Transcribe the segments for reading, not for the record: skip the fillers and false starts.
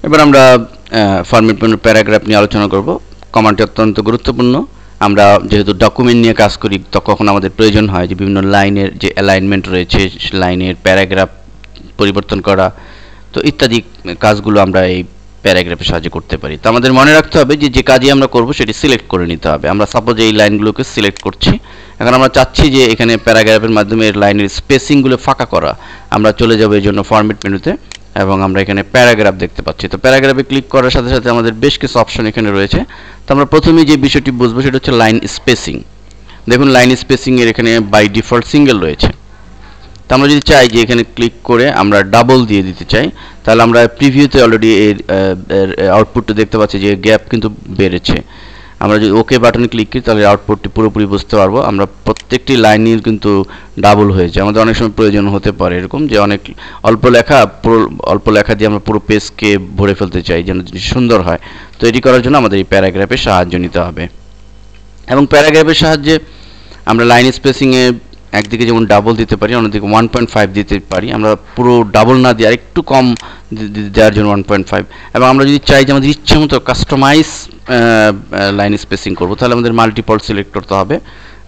এবার আমরা ফরম্যাট মেনুর প্যারাগ্রাফ নিয়ে আলোচনা করব। কমান্ডটি অত্যন্ত গুরুত্বপূর্ণ। আমরা যেহেতু ডকুমেন্ট নিয়ে কাজ করি তখন আমাদের প্রয়োজন হয় যে বিভিন্ন লাইনের যে অ্যালাইনমেন্ট রয়েছে, লাইনের প্যারাগ্রাফ পরিবর্তন করা, তো ইত্যাদি কাজগুলো আমরা এই প্যারাগ্রাফের সাহায্যে করতে পারি। তো আমাদের মনে রাখতে হবে যে যে কাজই আমরা করব সেটি সিলেক্ট করে নিতে হবে। আমরা সাপোজ এই লাইনগুলোকে সিলেক্ট করছি, এখন আমরা চাচ্ছি যে এখানে প্যারাগ্রাফের মাধ্যমে এর লাইনের স্পেসিংগুলো ফাঁকা করা। আমরা চলে যাব এই জন্য ফরম্যাট মেনুতে এবং আমরা এখানে প্যারাগ্রাফ দেখতে পাচ্ছি। তো প্যারাগ্রাফে ক্লিক করার সাথে সাথে আমাদের বেশ কিছু অপশন এখানে রয়েছে। তো আমরা প্রথমেই যে বিষয়টি বুঝবো সেটা হচ্ছে লাইন স্পেসিং। দেখুন লাইন স্পেসিং এর এখানে বাই ডিফল্ট সিঙ্গেল রয়েছে। তো আমরা যদি চাই যে এখানে ক্লিক করে আমরা ডাবল দিয়ে দিতে চাই, তাহলে আমরা প্রিভিউতে অলরেডি এর আউটপুটটা দেখতে পাচ্ছি যে গ্যাপ কিন্তু বেড়েছে। আমরা যদি ওকে বাটনে ক্লিক করি তাহলে আউটপুটটি পুরোপুরি বুঝতে পারবো। আমরা প্রত্যেকটি লাইনই কিন্তু ডাবল হয়েছে। আমাদের অনেক সময় প্রয়োজন হতে পারে এরকম যে অনেক অল্প লেখা দিয়ে আমরা পুরো পেজকে ভরে ফেলতে চাই যেন সুন্দর হয়। তো এটি করার জন্য আমাদের এই প্যারাগ্রাফের সাহায্য নিতে হবে। এবং প্যারাগ্রাফের সাহায্যে আমরা লাইন স্পেসিংয়ে একদিকে যেমন ডাবল দিতে পারি, অন্যদিকে 1.5 দিতে পারি। আমরা পুরো ডাবল না দিয়ে আরেকটু কম দেওয়ার জন্য 1.5। এবং আমরা যদি চাই যে আমাদের ইচ্ছে মতো কাস্টমাইজ লাইন স্পেসিং করবো, তাহলে আমাদের মাল্টিপল সিলেক্ট করতে হবে।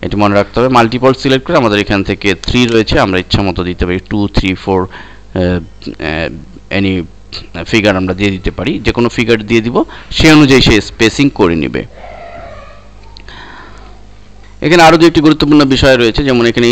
এটি মনে রাখতে হবে। মাল্টিপল সিলেক্ট করে আমাদের এখান থেকে 3 রয়েছে, আমরা ইচ্ছা মতো দিতে পারি 2, 3, 4 এনি ফিগার আমরা দিয়ে দিতে পারি। যে কোনো ফিগার দিয়ে দিব, সেই অনুযায়ী সে স্পেসিং করে নেবে। এখানে আরও দুটি গুরুত্বপূর্ণ বিষয় রয়েছে, যেমন এখানে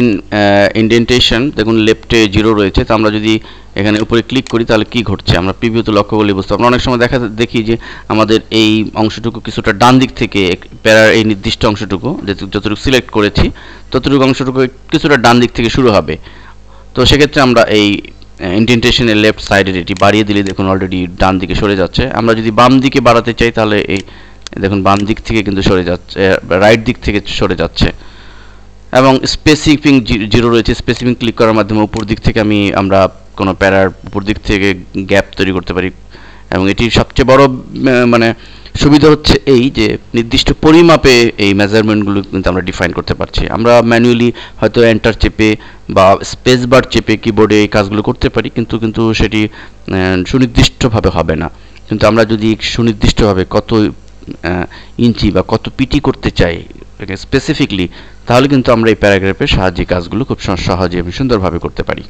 ইনডেন্টেশন দেখুন লেফটে 0 রয়েছে। তো আমরা যদি এখানে উপরে ক্লিক করি তাহলে কি ঘটছে আমরা প্রিভিউতে লক্ষ্য করলে বুঝতে পারবো। অনেক সময় দেখি যে আমাদের এই অংশটুকু কিছুটা ডান দিক থেকে প্যারার এই নির্দিষ্ট অংশটুকু যতটুকু সিলেক্ট করেছি ততটুকু অংশটুকু কিছুটা ডান দিক থেকে শুরু হবে। তো সেক্ষেত্রে আমরা এই ইনডেন্টেশনের লেফট সাইডের এটি বাড়িয়ে দিলে দেখুন অলরেডি ডান দিকে সরে যাচ্ছে। আমরা যদি বাম দিকে বাড়াতে চাই তাহলে এই দেখুন বাম দিক থেকে কিন্তু সরে যাচ্ছে, রাইট দিক থেকে সরে যাচ্ছে। এবং স্পেসিফিং 0 রয়েছে। স্পেসিফিং ক্লিক করার মাধ্যমে উপর দিক থেকে আমরা কোনো প্যারার উপর দিক থেকে গ্যাপ তৈরি করতে পারি। এবং এটির সবচেয়ে বড় মানে সুবিধা হচ্ছে এই যে নির্দিষ্ট পরিমাপে এই মেজারমেন্টগুলো কিন্তু আমরা ডিফাইন করতে পারছি। আমরা ম্যানুয়ালি হয়তো এন্টার চেপে বা স্পেস বার চেপে কিবোর্ডে এই কাজগুলো করতে পারি, কিন্তু সেটি সুনির্দিষ্টভাবে হবে না। কিন্তু আমরা যদি সুনির্দিষ্টভাবে কত ইঞ্চি বা কত পিটি করতে চাই স্পেসিফিকলি, তাহলে কিন্তু আমরা এই প্যারাগ্রাফের সাহায্যে কাজগুলো খুব সহজে এবং সুন্দরভাবে করতে পারি।